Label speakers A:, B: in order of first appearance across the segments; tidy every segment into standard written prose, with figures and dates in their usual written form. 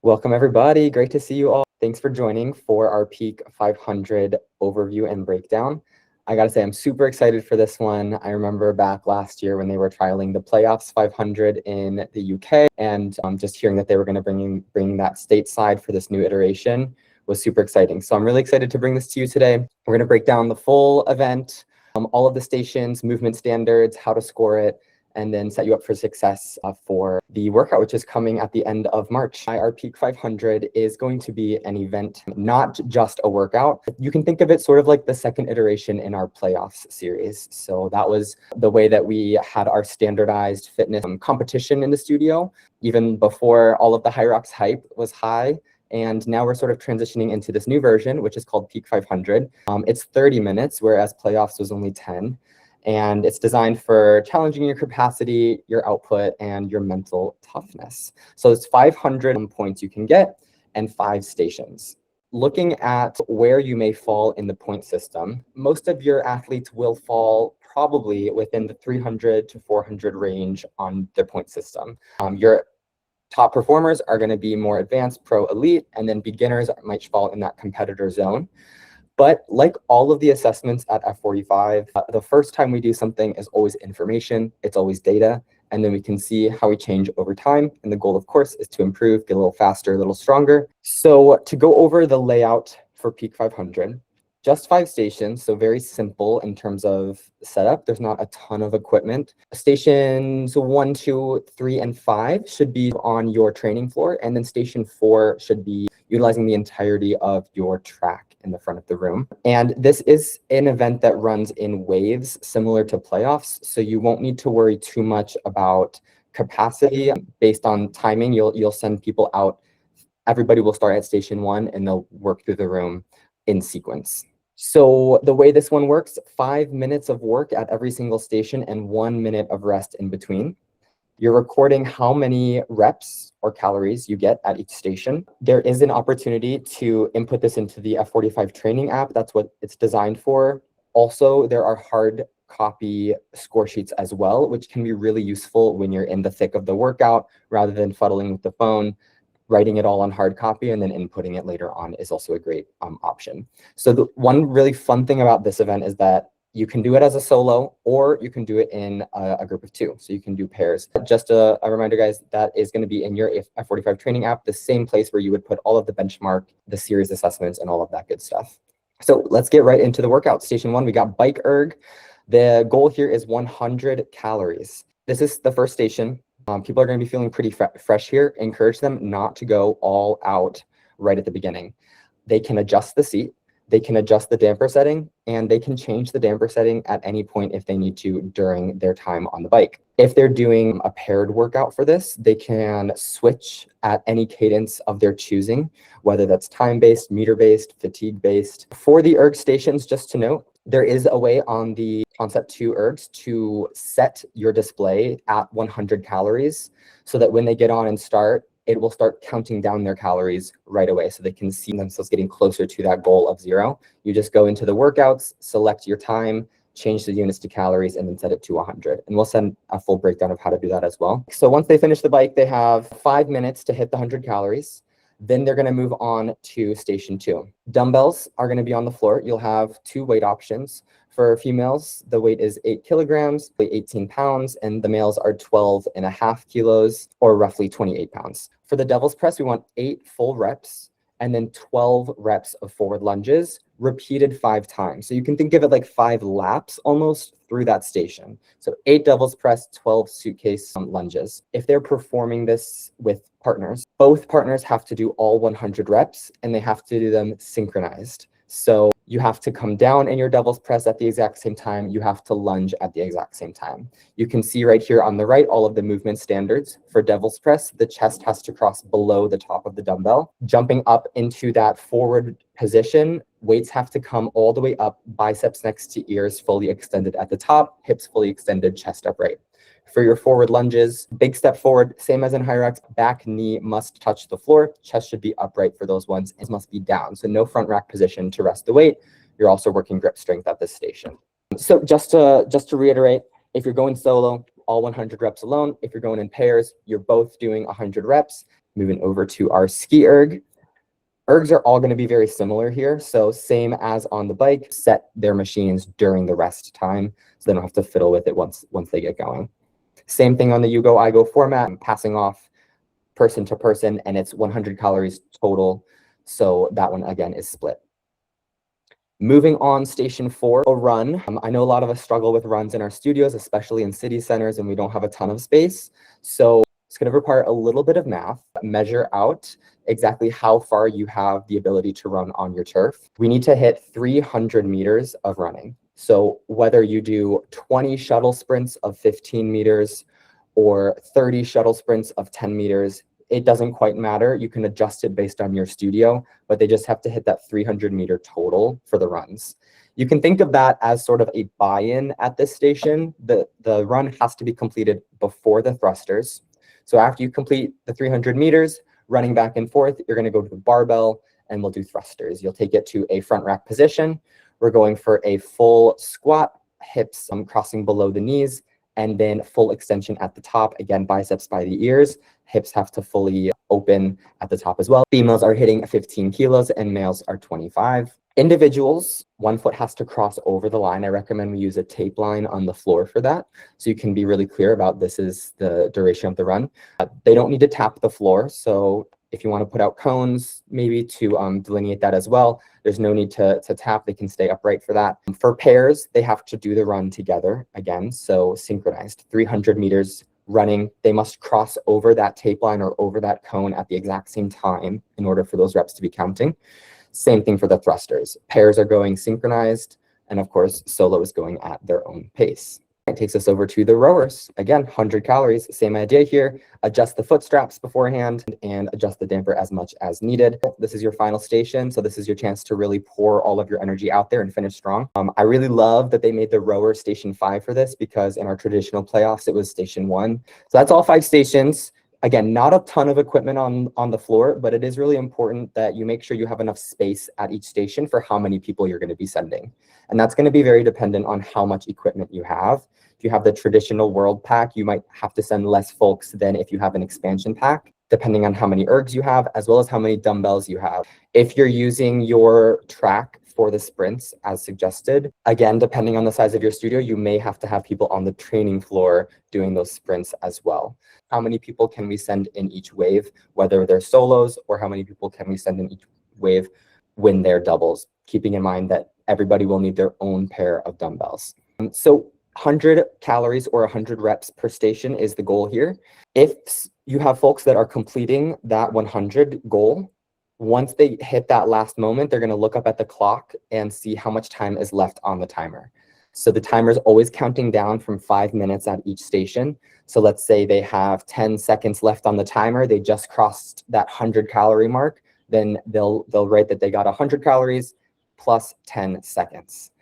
A: Welcome everybody, great to see you all. Thanks for joining for our Peak 500 overview and breakdown. I gotta say, I'm super excited for this one. I remember back last year when they were trialing the Playoffs 500 in the UK, and just hearing that they were gonna bring that stateside for this new iteration was super exciting. So I'm really excited to bring this to you today. We're gonna break down the full event, all of the stations, movement standards, how to score it, and then set you up for success for the workout, which is coming at the end of March. Our Peak 500 is going to be an event, not just a workout. You can think of it sort of like the second iteration in our playoffs series. So that was the way that we had our standardized fitness competition in the studio, even before all of the High Rocks hype was high. And now we're sort of transitioning into this new version, which is called Peak 500. It's 30 minutes, whereas playoffs was only 10. And it's designed for challenging your capacity, your output, and your mental toughness. So it's 500 points you can get and 5 stations. Looking at where you may fall in the point system, most of your athletes will fall probably within the 300 to 400 range on their point system. Your top performers are going to be more advanced, pro elite, and then beginners might fall in that competitor zone. But like all of the assessments at F45, the first time we do something is always information, it's always data, and then we can see how we change over time. And the goal, of course, is to improve, get a little faster, a little stronger. So to go over the layout for Peak 500, just 5 stations, so very simple in terms of setup. There's not a ton of equipment. Stations 1, 2, 3, and 5 should be on your training floor, and then station 4 should be utilizing the entirety of your track in the front of the room. And this is an event that runs in waves similar to playoffs, so you won't need to worry too much about capacity. Based on timing, you'll send people out. Everybody will start at station 1 and they'll work through the room in sequence. So the way this one works, 5 minutes of work at every single station and 1 minute of rest in between. You're recording how many reps or calories you get at each station. There is an opportunity to input this into the F45 training app. That's what it's designed for. Also, there are hard copy score sheets as well, which can be really useful when you're in the thick of the workout rather than fuddling with the phone. Writing it all on hard copy and then inputting it later on is also a great option. So the one really fun thing about this event is that you can do it as a solo, or you can do it in a group of 2. So you can do pairs. Just a reminder, guys, that is going to be in your F45 training app, the same place where you would put all of the benchmark, the series assessments, and all of that good stuff. So let's get right into the workout. Station 1, we got bike erg. The goal here is 100 calories. This is the first station. People are going to be feeling pretty fresh here. Encourage them not to go all out right at the beginning. They can adjust the seat. They can adjust the damper setting, and they can change the damper setting at any point if they need to during their time on the bike. If they're doing a paired workout for this, they can switch at any cadence of their choosing, whether that's time-based, meter-based, fatigue-based. For the erg stations, just to note, there is a way on the Concept 2 ergs to set your display at 100 calories so that when they get on and start, it will start counting down their calories right away so they can see themselves getting closer to that goal of 0. You just go into the workouts, select your time, change the units to calories, and then set it to 100. And we'll send a full breakdown of how to do that as well. So once they finish the bike, they have 5 minutes to hit the 100 calories. Then they're going to move on to station 2. Dumbbells are going to be on the floor. You'll have 2 weight options. For females, the weight is 8 kilograms, 18 pounds, and the males are 12.5 kilos, or roughly 28 pounds. For the devil's press, we want 8 full reps and then 12 reps of forward lunges, repeated 5 times. So you can think of it like 5 laps almost through that station. So 8 devil's press, 12 suitcase lunges. If they're performing this with partners, both partners have to do all 100 reps and they have to do them synchronized. So you have to come down in your devil's press at the exact same time. You have to lunge at the exact same time. You can see right here on the right all of the movement standards. For devil's press, the chest has to cross below the top of the dumbbell. Jumping up into that forward position, weights have to come all the way up, biceps next to ears fully extended at the top, hips fully extended, chest upright. For your forward lunges, big step forward, same as in high rocks, back knee must touch the floor, chest should be upright for those ones, it must be down. So no front rack position to rest the weight. You're also working grip strength at this station. So just to reiterate, if you're going solo, all 100 reps alone. If you're going in pairs, you're both doing 100 reps. Moving over to our ski erg. Ergs are all going to be very similar here. So same as on the bike, set their machines during the rest time so they don't have to fiddle with it once they get going. Same thing on the you go, I go format. I'm passing off person to person, and it's 100 calories total. So that one, again, is split. Moving on, station 4, a run. I know a lot of us struggle with runs in our studios, especially in city centers, and we don't have a ton of space. So it's going to require a little bit of math. Measure out exactly how far you have the ability to run on your turf. We need to hit 300 meters of running. So whether you do 20 shuttle sprints of 15 meters or 30 shuttle sprints of 10 meters, it doesn't quite matter. You can adjust it based on your studio, but they just have to hit that 300-meter total for the runs. You can think of that as sort of a buy-in at this station. The run has to be completed before the thrusters. So after you complete the 300 meters, running back and forth, you're going to go to the barbell and we'll do thrusters. You'll take it to a front rack position. We're going for a full squat, hips crossing below the knees, and then full extension at the top. Again, biceps by the ears. Hips have to fully open at the top as well. Females are hitting 15 kilos and males are 25. Individuals, 1 foot has to cross over the line. I recommend we use a tape line on the floor for that, so you can be really clear about this is the duration of the run. They don't need to tap the floor, so if you want to put out cones, maybe to delineate that as well, there's no need to tap. They can stay upright for that. For pairs, they have to do the run together again, so synchronized. 300 meters running, they must cross over that tape line or over that cone at the exact same time in order for those reps to be counting. Same thing for the thrusters. Pairs are going synchronized, and of course, solo is going at their own pace. It takes us over to the rowers. Again, 100 calories, same idea here. Adjust the foot straps beforehand and adjust the damper as much as needed. This is your final station, so this is your chance to really pour all of your energy out there and finish strong. I really love that they made the rower station 5 for this, because in our traditional playoffs, it was station 1. So that's all 5 stations. Again, not a ton of equipment on the floor, but it is really important that you make sure you have enough space at each station for how many people you're going to be sending. And that's going to be very dependent on how much equipment you have. If you have the traditional world pack, you might have to send less folks than if you have an expansion pack, depending on how many ergs you have, as well as how many dumbbells you have. If you're using your track for the sprints as suggested, again, depending on the size of your studio, you may have to have people on the training floor doing those sprints as well. How many people can we send in each wave, whether they're solos, or how many people can we send in each wave when they're doubles, keeping in mind that everybody will need their own pair of dumbbells. So 100 calories or 100 reps per station is the goal here. If you have folks that are completing that 100 goal, once they hit that last moment, they're going to look up at the clock and see how much time is left on the timer. So the timer is always counting down from 5 minutes at each station. So let's say they have 10 seconds left on the timer. They just crossed that 100-calorie mark. Then they'll write that they got 100 calories plus 10 seconds.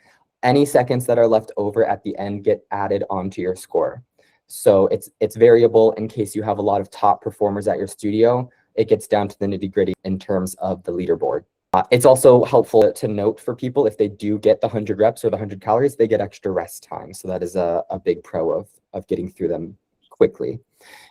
A: Any seconds that are left over at the end get added onto your score. So it's variable in case you have a lot of top performers at your studio. It gets down to the nitty-gritty in terms of the leaderboard. It's also helpful to note for people, if they do get the 100 reps or the 100 calories, they get extra rest time. So that is a big pro of getting through them quickly.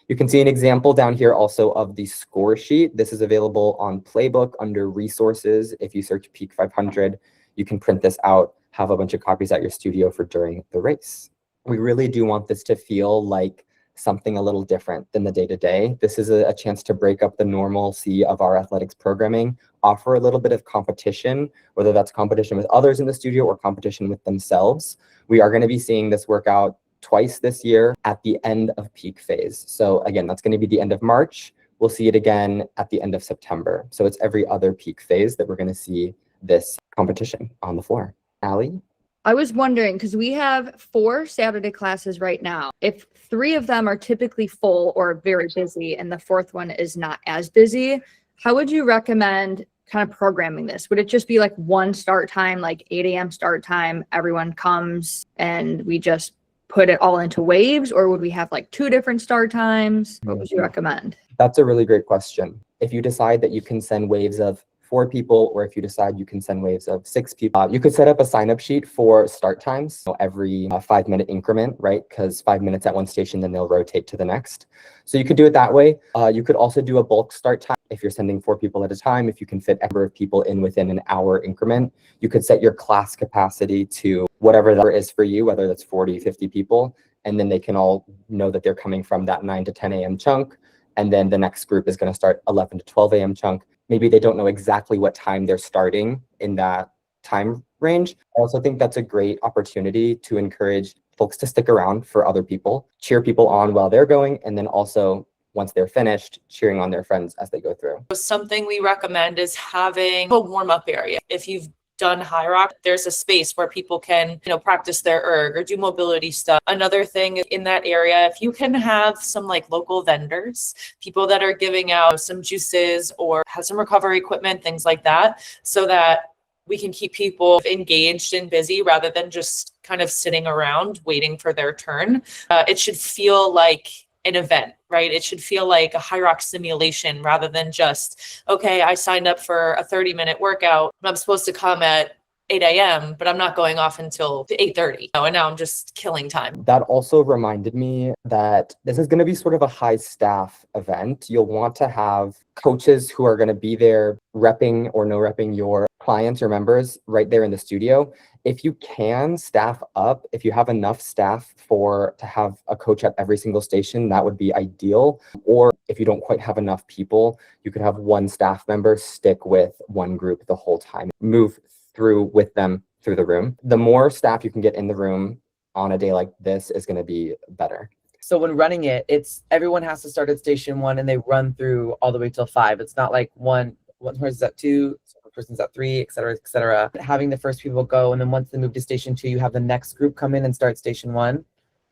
A: You can see an example down here also of the score sheet. This is available on Playbook under resources. If you search Peak 500, you can print this out, have a bunch of copies at your studio for during the race. We really do want this to feel like something a little different than the day-to-day. This is a chance to break up the normalcy of our athletics programming, offer a little bit of competition, whether that's competition with others in the studio or competition with themselves. We are going to be seeing this workout twice this year at the end of peak phase. So again, that's going to be the end of March. We'll see it again at the end of September. So it's every other peak phase that we're going to see this competition on the floor. Allie?
B: I was wondering, because we have 4 Saturday classes right now. If 3 of them are typically full or very busy and the 4th one is not as busy, how would you recommend kind of programming this? Would it just be like one start time, like 8 a.m. start time, everyone comes and we just put it all into waves? Or would we have like 2 different start times? What would you recommend?
A: That's a really great question. If you decide that you can send waves of 4 people, or if you decide you can send waves of 6 people. You could set up a sign-up sheet for start times, so every 5-minute increment, right? Because 5 minutes at one station, then they'll rotate to the next. So you could do it that way. You could also do a bulk start time if you're sending 4 people at a time. If you can fit a number of people in within an hour increment, you could set your class capacity to whatever that is for you, whether that's 40, 50 people, and then they can all know that they're coming from that 9 to 10 a.m. chunk. And then the next group is going to start 11 to 12 a.m. chunk. Maybe they don't know exactly what time they're starting in that time range. I also think that's a great opportunity to encourage folks to stick around for other people, cheer people on while they're going, and then also once they're finished, cheering on their friends as they go through.
C: Something we recommend is having a warm-up area. If you've done high rock, there's a space where people can, practice their erg or do mobility stuff. Another thing in that area, if you can have some like local vendors, people that are giving out some juices or have some recovery equipment, things like that, so that we can keep people engaged and busy rather than just kind of sitting around waiting for their turn. It should feel like an event, right? It should feel like a high rock simulation rather than just, okay, I signed up for a 30-minute workout. I'm supposed to come at 8 a.m., but I'm not going off until 8:30. And now I'm just killing time.
A: That also reminded me that this is going to be sort of a high staff event. You'll want to have coaches who are going to be there repping or no repping your clients or members right there in the studio. If you can staff up, if you have enough staff to have a coach at every single station, that would be ideal. Or if you don't quite have enough people, you could have one staff member stick with one group the whole time, move through with them through the room. The more staff you can get in the room on a day like this is going to be better.
D: So when running it, it's everyone has to start at station 1 and they run through all the way till 5. It's not like one person's at 2, one person's at 3, et cetera, et cetera. Having the first people go, and then once they move to station 2, you have the next group come in and start station 1.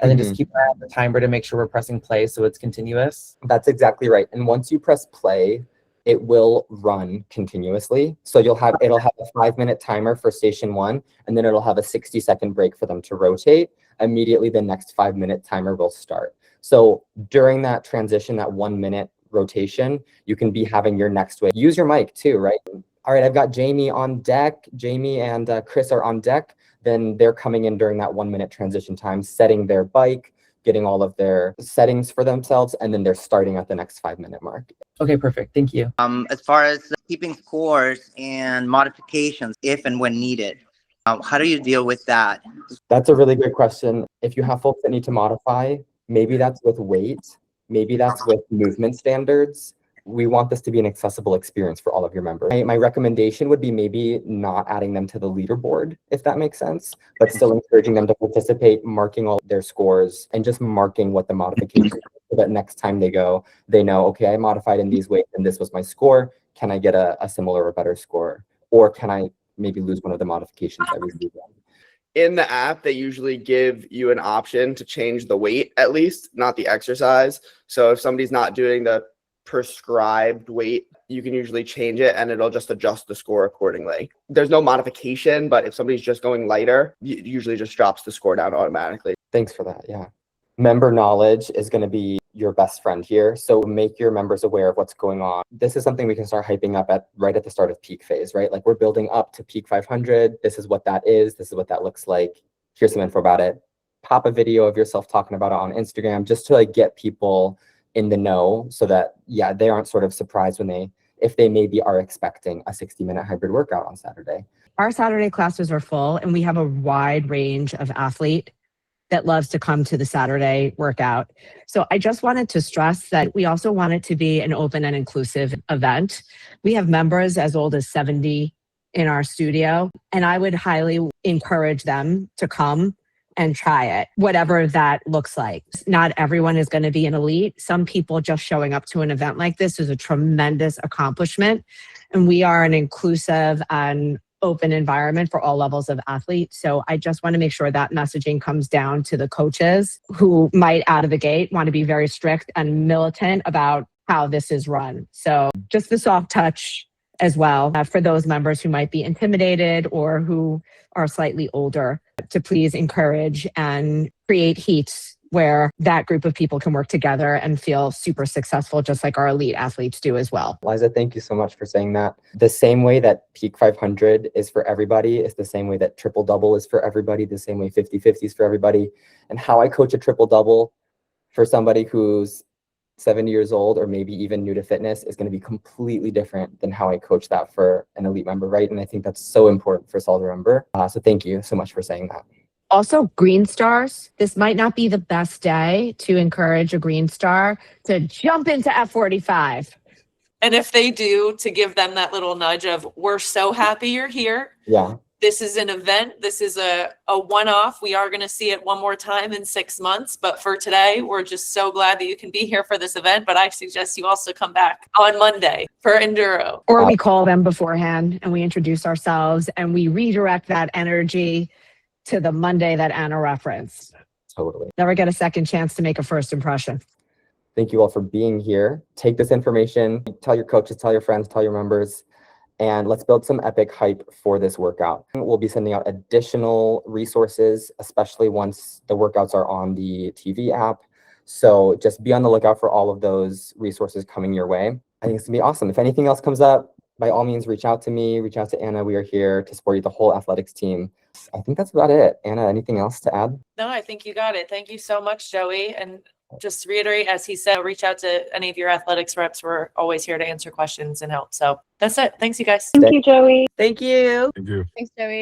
D: And then just keep an eye on the timer to make sure we're pressing play so it's continuous.
A: That's exactly right. And once you press play, it will run continuously. So it'll have a 5-minute timer for station 1, and then it'll have a 60-second break for them to rotate. Immediately, the next 5-minute timer will start. So during that transition, that 1-minute rotation, you can be having your next wave. Use your mic too, right? All right, I've got Jamie on deck. Jamie and Chris are on deck. Then they're coming in during that 1-minute transition time, setting their bike, getting all of their settings for themselves, and then they're starting at the next 5-minute mark.
D: Okay, perfect. Thank you.
E: As far as keeping scores and modifications, if and when needed, how do you deal with that?
A: That's a really good question. If you have folks that need to modify, maybe that's with weight, maybe that's with movement standards. We want this to be an accessible experience for all of your members. My recommendation would be maybe not adding them to the leaderboard, if that makes sense, but still encouraging them to participate, marking all their scores, and just marking what the modification is, so that next time they go, they know, okay, I modified in these ways and this was my score. Can I get a similar or better score? Or can I maybe lose one of the modifications every weekend?
F: In the app, they usually give you an option to change the weight, at least, not the exercise. So if somebody's not doing the prescribed weight, you can usually change it and it'll just adjust the score accordingly. There's no modification, but if somebody's just going lighter, it usually just drops the score down automatically.
A: Thanks for that. Yeah. Member knowledge is going to be your best friend here. So make your members aware of what's going on. This is something we can start hyping up right at the start of peak phase, right? Like we're building up to peak 500. This is what that is. This is what that looks like. Here's some info about it. Pop a video of yourself talking about it on Instagram, just to like get people in the know, so that, yeah, they aren't sort of surprised if they maybe are expecting a 60-minute hybrid workout on Saturday.
G: Our Saturday classes are full, and we have a wide range of athlete that loves to come to the Saturday workout. So I just wanted to stress that we also want it to be an open and inclusive event. We have members as old as 70 in our studio, and I would highly encourage them to come and try it, whatever that looks like. Not everyone is going to be an elite. Some people just showing up to an event like this is a tremendous accomplishment. And we are an inclusive and open environment for all levels of athletes. So I just want to make sure that messaging comes down to the coaches who might out of the gate want to be very strict and militant about how this is run. So just the soft touch as well for those members who might be intimidated or who are slightly older, to please encourage and create heat where that group of people can work together and feel super successful, just like our elite athletes do as well.
A: Liza, thank you so much for saying that. The same way that Peak 500 is for everybody is the same way that triple double is for everybody, the same way 50-50 is for everybody. And how I coach a triple double for somebody who's 70 years old or maybe even new to fitness is going to be completely different than how I coach that for an elite member, right? And I think that's so important for us all to remember. So thank you so much for saying that.
G: Also, green stars. This might not be the best day to encourage a green star to jump into F45.
C: And if they do, to give them that little nudge of, we're so happy you're here.
A: Yeah.
C: This is an event. This is a one-off. We are going to see it one more time in 6 months. But for today, we're just so glad that you can be here for this event. But I suggest you also come back on Monday for Enduro.
G: Or we call them beforehand and we introduce ourselves and we redirect that energy to the Monday that Anna referenced.
A: Totally.
G: Never get a second chance to make a first impression.
A: Thank you all for being here. Take this information, tell your coaches, tell your friends, tell your members, and let's build some epic hype for this workout. We'll be sending out additional resources, especially once the workouts are on the TV app. So just be on the lookout for all of those resources coming your way. I think it's gonna be awesome. If anything else comes up, by all means, reach out to me, reach out to Anna. We are here to support you, the whole athletics team. I think that's about it. Anna, anything else to add?
C: No, I think you got it. Thank you so much, Joey. And just to reiterate, as he said, reach out to any of your athletics reps. We're always here to answer questions and help. So that's it. Thanks, you guys.
B: Thank you, Joey.
D: Thank you.
B: Thanks, Joey.